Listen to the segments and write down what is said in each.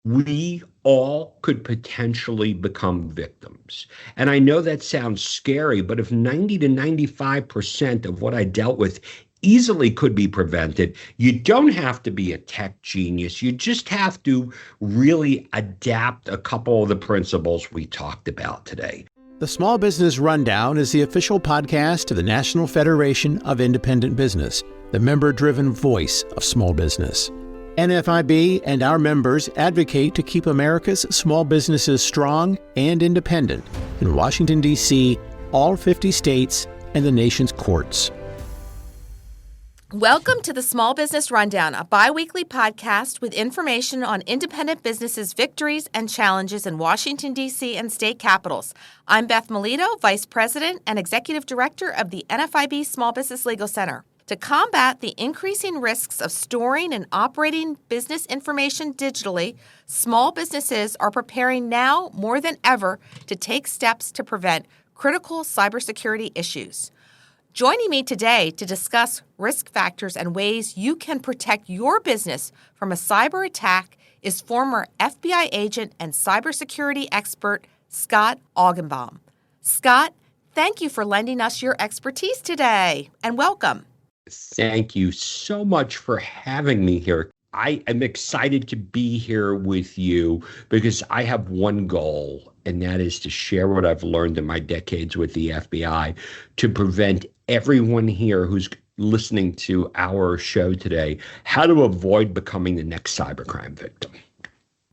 we all could potentially become victims. And I know that sounds scary, but if 90 to 95% of what I dealt with easily could be prevented, you don't have to be a tech genius. You just have to really adapt a couple of the principles we talked about today. The Small Business Rundown is the official podcast of the National Federation of Independent Business, the member-driven voice of small business. NFIB and our members advocate to keep America's small businesses strong and independent in Washington, D.C., all 50 states, and the nation's courts. Welcome to the Small Business Rundown, a bi-weekly podcast with information on independent businesses' victories and challenges in Washington, D.C. and state capitals. I'm Beth Milito, Vice President and Executive Director of the NFIB Small Business Legal Center. To combat the increasing risks of storing and operating business information digitally, small businesses are preparing now more than ever to take steps to prevent critical cybersecurity issues. Joining me today to discuss risk factors and ways you can protect your business from a cyber attack is former FBI agent and cybersecurity expert Scott Augenbaum. Scott, thank you for lending us your expertise today, and welcome. Thank you so much for having me here. I am excited to be here with you because I have one goal, and that is to share what I've learned in my decades with the FBI to prevent everyone here who's listening to our show today how to avoid becoming the next cybercrime victim.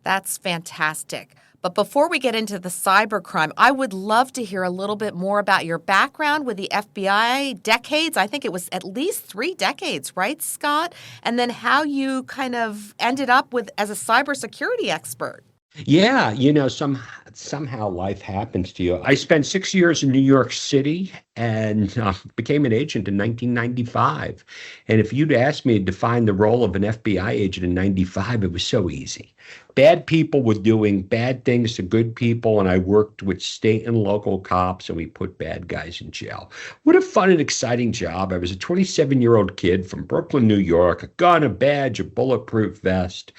That's fantastic. But before we get into the cybercrime, I would love to hear a little bit more about your background with the FBI, decades. I think it was at least 3 decades, right, Scott? And then how you kind of ended up with as a cybersecurity expert. Yeah, somehow life happens to you. I spent 6 years in New York City and became an agent in 1995. And if you'd asked me to define the role of an FBI agent in 95, it was so easy. Bad people were doing bad things to good people, and I worked with state and local cops, and we put bad guys in jail. What a fun and exciting job. I was a 27-year-old kid from Brooklyn, New York, a gun, a badge, a bulletproof vest.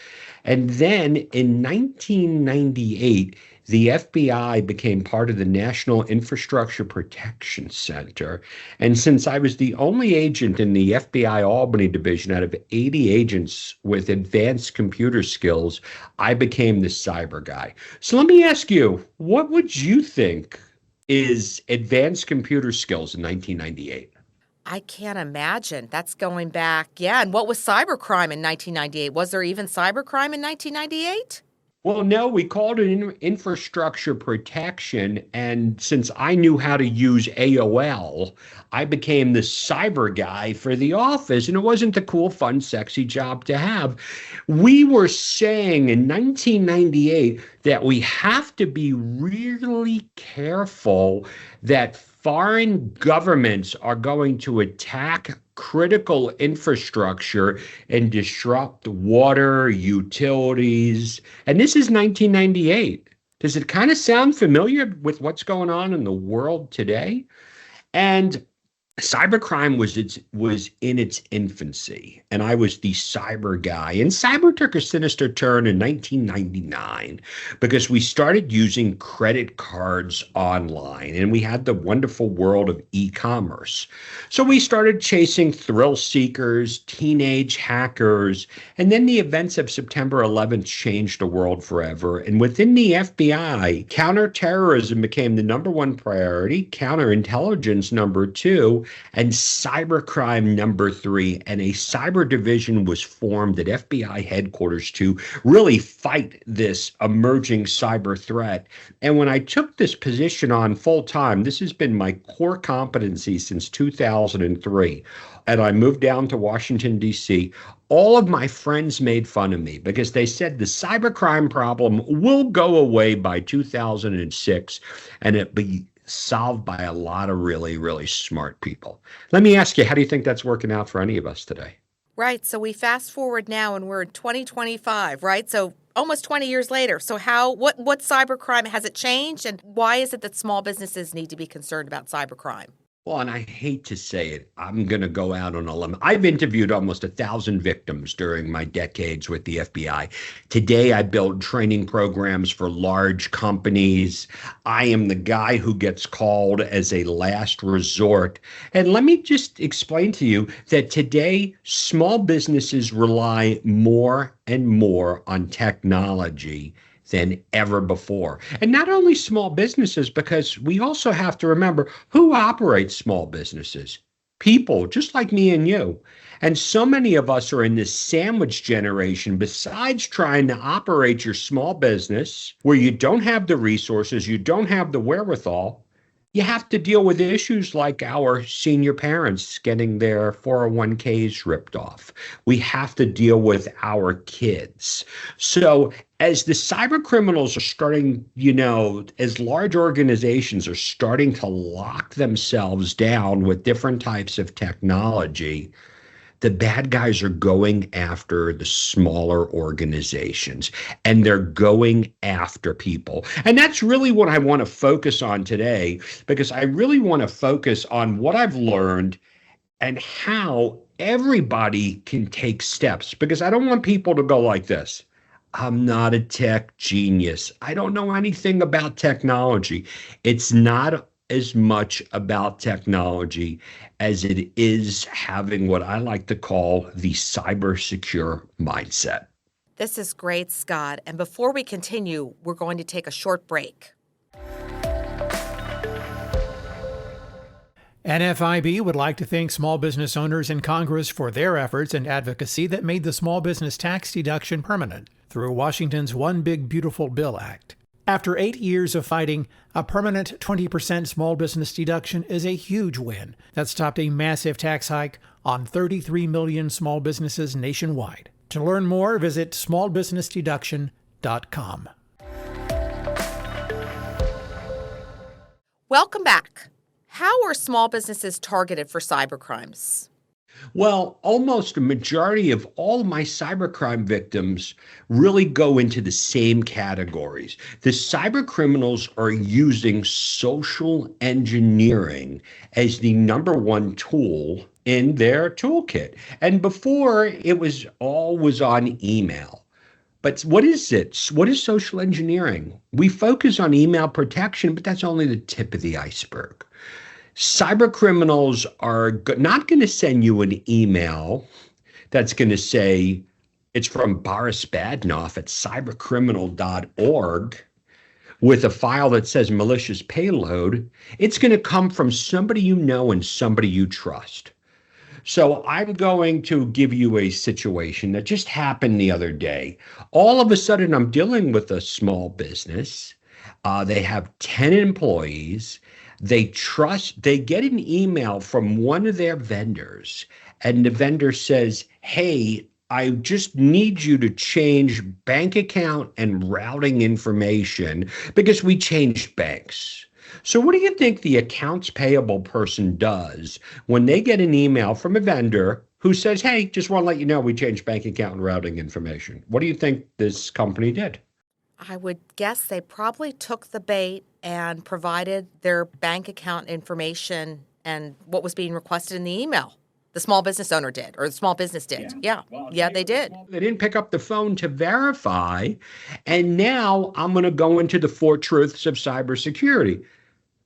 And then in 1998, the FBI became part of the National Infrastructure Protection Center. And since I was the only agent in the FBI Albany division out of 80 agents with advanced computer skills, I became the cyber guy. So let me ask you, what would you think is advanced computer skills in 1998? I can't imagine. That's going back. Yeah. And what was cybercrime in 1998? Was there even cybercrime in 1998? Well, no, we called it infrastructure protection. And since I knew how to use AOL, I became the cyber guy for the office. And it wasn't the cool, fun, sexy job to have. We were saying in 1998 that we have to be really careful that foreign governments are going to attack critical infrastructure and disrupt water, utilities. And this is 1998. Does it kind of sound familiar with what's going on in the world today? And cybercrime was in its infancy, and I was the cyber guy. And cyber took a sinister turn in 1999 because we started using credit cards online, and we had the wonderful world of e-commerce. So we started chasing thrill seekers, teenage hackers, and then the events of September 11th changed the world forever. And within the FBI, counterterrorism became the number one priority, counterintelligence number 2, and cybercrime number 3, and a cyber division was formed at FBI headquarters to really fight this emerging cyber threat. And when I took this position on full time, this has been my core competency since 2003, and I moved down to Washington, D.C., all of my friends made fun of me because they said the cybercrime problem will go away by 2006, and it be solved by a lot of really, really smart people. Let me ask you, how do you think that's working out for any of us today? Right. So we fast forward now and we're in 2025, right? So almost 20 years later. So what cybercrime, has it changed? And why is it that small businesses need to be concerned about cybercrime? Well, and I hate to say it, I'm going to go out on a limb. I've interviewed almost 1,000 victims during my decades with the FBI. Today, I build training programs for large companies. I am the guy who gets called as a last resort. And let me just explain to you that today, small businesses rely more and more on technology than ever before. And not only small businesses, because we also have to remember who operates small businesses. People just like me and you. And so many of us are in this sandwich generation, besides trying to operate your small business where you don't have the resources, you don't have the wherewithal. You have to deal with issues like our senior parents getting their 401ks ripped off. We have to deal with our kids. So as the cyber criminals are starting, as large organizations are starting to lock themselves down with different types of technology, the bad guys are going after the smaller organizations, and they're going after people. And that's really what I want to focus on today, because I really want to focus on what I've learned and how everybody can take steps, because I don't want people to go like this. I'm not a tech genius. I don't know anything about technology. It's not as much about technology as it is having what I like to call the cyber secure mindset. This is great, Scott. And before we continue, we're going to take a short break. NFIB would like to thank small business owners in Congress for their efforts and advocacy that made the small business tax deduction permanent through Washington's One Big Beautiful Bill Act. After 8 years of fighting, a permanent 20% small business deduction is a huge win that stopped a massive tax hike on 33 million small businesses nationwide. To learn more, visit smallbusinessdeduction.com. Welcome back. How are small businesses targeted for cybercrimes? Well, almost a majority of all my cybercrime victims really go into the same categories. The cyber criminals are using social engineering as the number one tool in their toolkit. And before, it was always on email. But what is it? What is social engineering? We focus on email protection, but that's only the tip of the iceberg. Cyber criminals are not going to send you an email that's going to say it's from Boris Badnoff at cybercriminal.org with a file that says malicious payload. It's going to come from somebody you know and somebody you trust. So I'm going to give you a situation that just happened the other day. All of a sudden, I'm dealing with a small business. They have 10 employees. They get an email from one of their vendors, and the vendor says, hey, I just need you to change bank account and routing information because we changed banks. So what do you think the accounts payable person does when they get an email from a vendor who says, hey, just want to let you know we changed bank account and routing information? What do you think this company did? I would guess they probably took the bait and provided their bank account information and what was being requested in the email. The small business owner did, or the small business did. Yeah, they did. They didn't pick up the phone to verify. And now I'm going to go into the 4 truths of cybersecurity.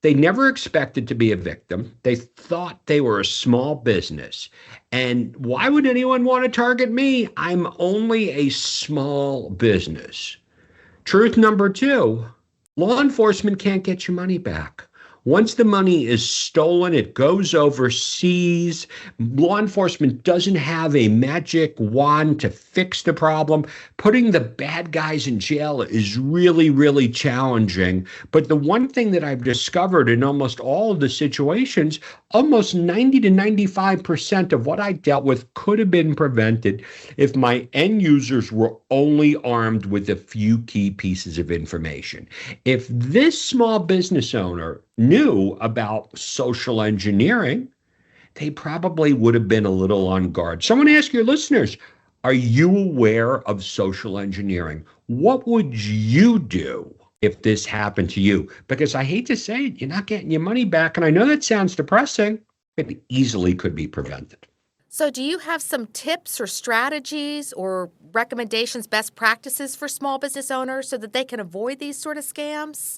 They never expected to be a victim. They thought they were a small business. And why would anyone want to target me? I'm only a small business. Truth number 2, law enforcement can't get your money back. Once the money is stolen, it goes overseas. Law enforcement doesn't have a magic wand to fix the problem. Putting the bad guys in jail is really, really challenging. But the one thing that I've discovered in almost all of the situations, almost 90 to 95% of what I dealt with could have been prevented if my end users were only armed with a few key pieces of information. If this small business owner knew about social engineering, they probably would have been a little on guard. So I want to ask your listeners, are you aware of social engineering? What would you do if this happened to you? Because I hate to say it, you're not getting your money back. And I know that sounds depressing. It easily could be prevented. So do you have some tips or strategies or recommendations, best practices for small business owners so that they can avoid these sort of scams?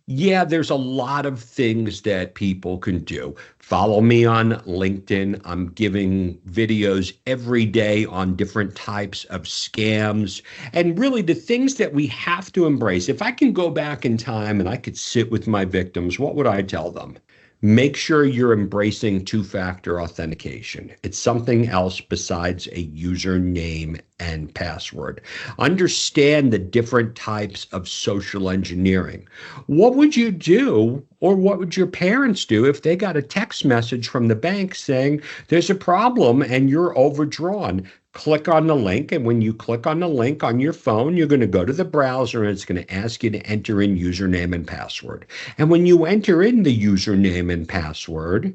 Yeah, there's a lot of things that people can do. Follow me on LinkedIn. I'm giving videos every day on different types of scams and really the things that we have to embrace. If I can go back in time and I could sit with my victims, what would I tell them? Make sure you're embracing two-factor authentication. It's something else besides a username and password. Understand the different types of social engineering. What would you do, or what would your parents do if they got a text message from the bank saying there's a problem and you're overdrawn? Click on the link, and when you click on the link on your phone, you're going to go to the browser and it's going to ask you to enter in username and password. And when you enter in the username and password,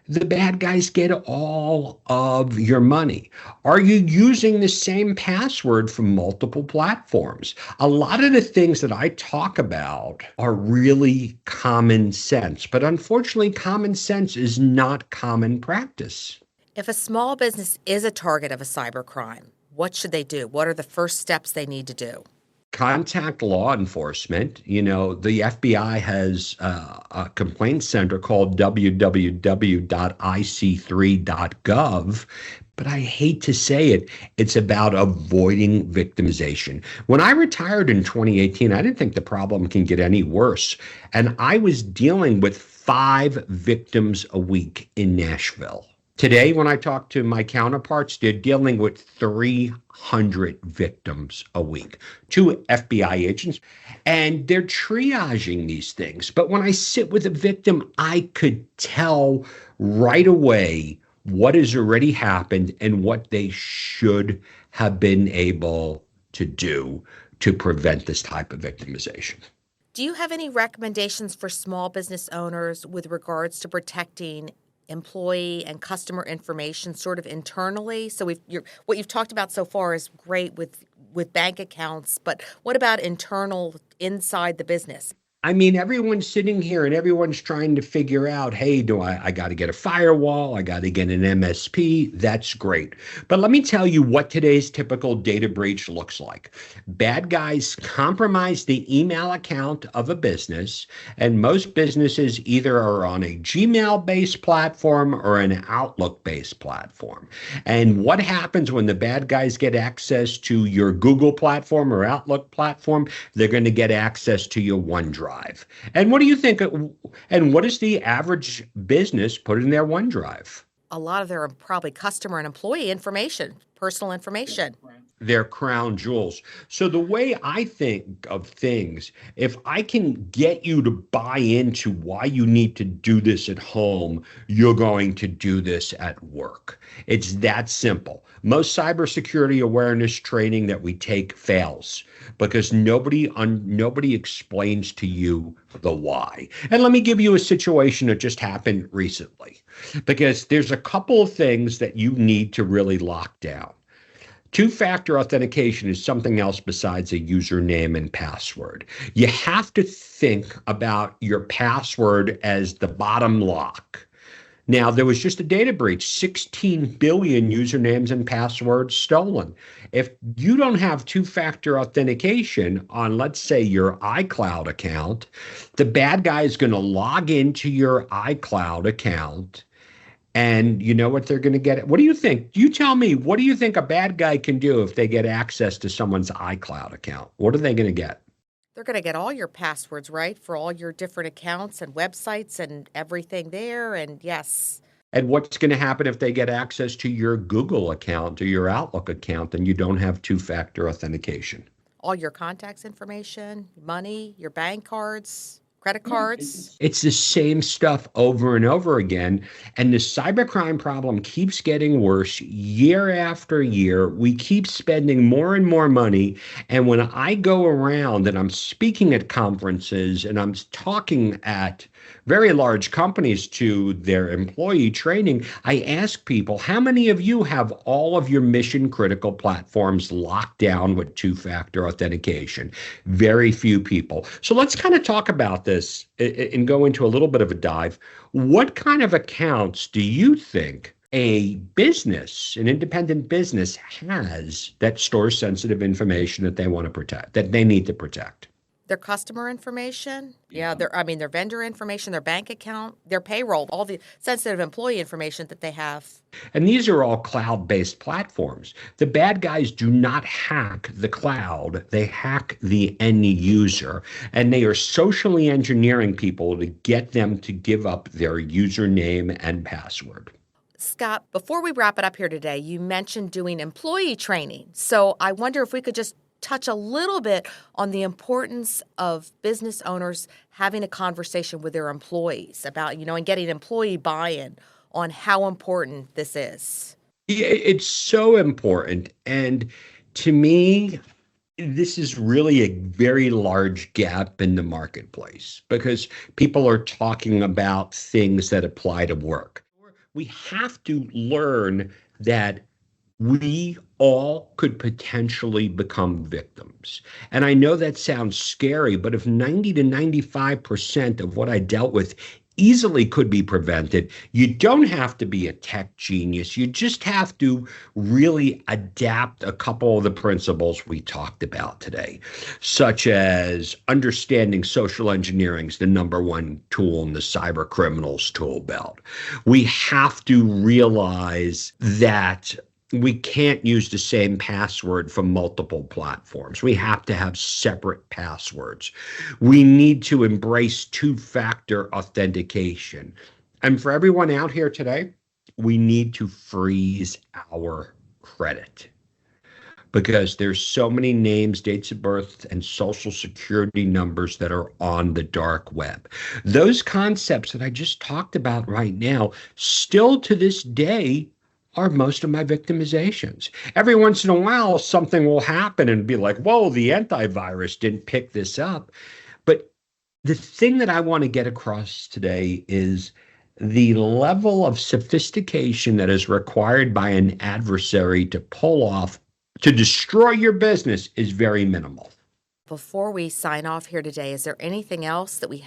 the bad guys get all of your money. Are you using the same password for multiple platforms? A lot of the things that I talk about are really common sense, but unfortunately, common sense is not common practice. If a small business is a target of a cybercrime, what should they do? What are the first steps they need to do? Contact law enforcement. You know, the FBI has a complaint center called www.ic3.gov. But I hate to say it, it's about avoiding victimization. When I retired in 2018, I didn't think the problem can get any worse. And I was dealing with 5 victims a week in Nashville. Today, when I talk to my counterparts, they're dealing with 300 victims a week, 2 FBI agents, and they're triaging these things. But when I sit with a victim, I could tell right away what has already happened and what they should have been able to do to prevent this type of victimization. Do you have any recommendations for small business owners with regards to protecting employee and customer information sort of internally? So what you've talked about so far is great with bank accounts, but what about internal inside the business? I mean, everyone's sitting here and everyone's trying to figure out, hey, I got to get a firewall? I got to get an MSP? That's great. But let me tell you what today's typical data breach looks like. Bad guys compromise the email account of a business, and most businesses either are on a Gmail-based platform or an Outlook-based platform. And what happens when the bad guys get access to your Google platform or Outlook platform? They're going to get access to your OneDrive. And what do you think? And what does the average business put in their OneDrive? A lot of their probably customer and employee information, personal information. Their crown jewels. So the way I think of things, if I can get you to buy into why you need to do this at home, you're going to do this at work. It's that simple. Most cybersecurity awareness training that we take fails because nobody explains to you the why. And let me give you a situation that just happened recently, because there's a couple of things that you need to really lock down. Two-factor authentication is something else besides a username and password. You have to think about your password as the bottom lock. Now, there was just a data breach, 16 billion usernames and passwords stolen. If you don't have two-factor authentication on, let's say, your iCloud account, the bad guy is going to log into your iCloud account. And you know what they're going to get? What do you think? You tell me, what do you think a bad guy can do if they get access to someone's iCloud account? What are they going to get? They're going to get all your passwords, right, for all your different accounts and websites and everything there. And yes. And what's going to happen if they get access to your Google account or your Outlook account and you don't have two-factor authentication? All your contacts information, money, your bank cards, credit cards. It's the same stuff over and over again. And the cybercrime problem keeps getting worse year after year. We keep spending more and more money. And when I go around and I'm speaking at conferences and I'm talking at very large companies to their employee training, I ask people, how many of you have all of your mission critical platforms locked down with two-factor authentication? Very few people. So let's kind of talk about this and go into a little bit of a dive. What kind of accounts do you think a business, an independent business, has that stores sensitive information that they want to protect, that they need to protect? Their customer information, their vendor information, their bank account, their payroll, all the sensitive employee information that they have. And these are all cloud-based platforms. The bad guys do not hack the cloud. They hack the end user, and they are socially engineering people to get them to give up their username and password. Scott, before we wrap it up here today, you mentioned doing employee training. So I wonder if we could just touch a little bit on the importance of business owners having a conversation with their employees about, and getting employee buy-in on how important this is. Yeah, it's so important. And to me, this is really a very large gap in the marketplace because people are talking about things that apply to work. We have to learn that we all could potentially become victims. And I know that sounds scary, but if 90 to 95% of what I dealt with easily could be prevented, you don't have to be a tech genius. You just have to really adapt a couple of the principles we talked about today, such as understanding social engineering is the number one tool in the cybercriminals tool belt. We have to realize that we can't use the same password from multiple platforms. We have to have separate passwords. We need to embrace two-factor authentication. And for everyone out here today, we need to freeze our credit because there's so many names, dates of birth, and social security numbers that are on the dark web. Those concepts that I just talked about right now, still to this day, are most of my victimizations. Every once in a while, something will happen and be like, whoa, the antivirus didn't pick this up. But the thing that I want to get across today is the level of sophistication that is required by an adversary to pull off, to destroy your business is very minimal. Before we sign off here today, is there anything else that we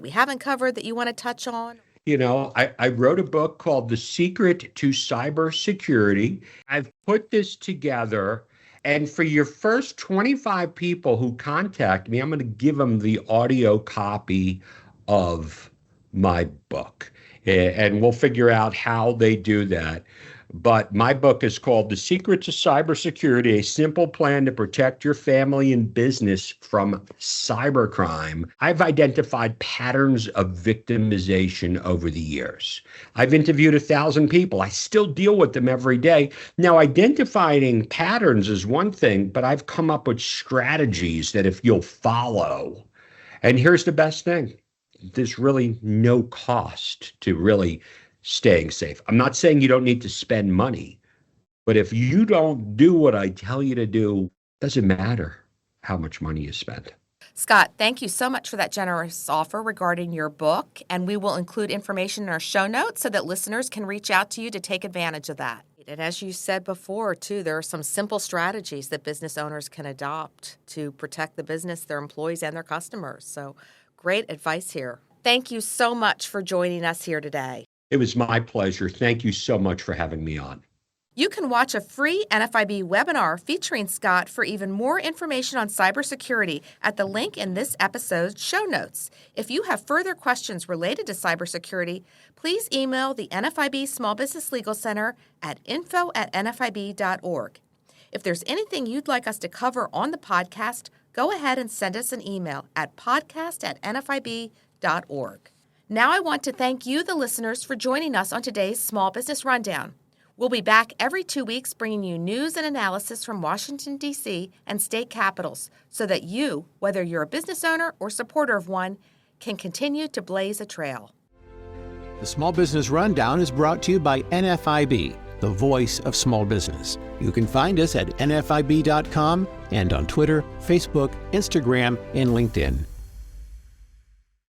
haven't covered that you want to touch on? I wrote a book called The Secret to Cybersecurity. I've put this together, and for your first 25 people who contact me, I'm going to give them the audio copy of my book, and we'll figure out how they do that. But my book is called The Secret to Cybersecurity, a simple plan to protect your family and business from cybercrime. I've identified patterns of victimization over the years. I've interviewed 1,000 people. I still deal with them every day. Now, identifying patterns is one thing, but I've come up with strategies that if you'll follow, and here's the best thing, there's really no cost to really staying safe. I'm not saying you don't need to spend money, but if you don't do what I tell you to do, it doesn't matter how much money you spend. Scott, thank you so much for that generous offer regarding your book, and we will include information in our show notes so that listeners can reach out to you to take advantage of that. And as you said before, too, there are some simple strategies that business owners can adopt to protect the business, their employees, and their customers. So great advice here. Thank you so much for joining us here today. It was my pleasure. Thank you so much for having me on. You can watch a free NFIB webinar featuring Scott for even more information on cybersecurity at the link in this episode's show notes. If you have further questions related to cybersecurity, please email the NFIB Small Business Legal Center at info@nfib.org. If there's anything you'd like us to cover on the podcast, go ahead and send us an email at podcast@nfib.org. Now I want to thank you, the listeners, for joining us on today's Small Business Rundown. We'll be back every 2 weeks bringing you news and analysis from Washington, D.C. and state capitals so that you, whether you're a business owner or supporter of one, can continue to blaze a trail. The Small Business Rundown is brought to you by NFIB, the voice of small business. You can find us at nfib.com and on Twitter, Facebook, Instagram, and LinkedIn.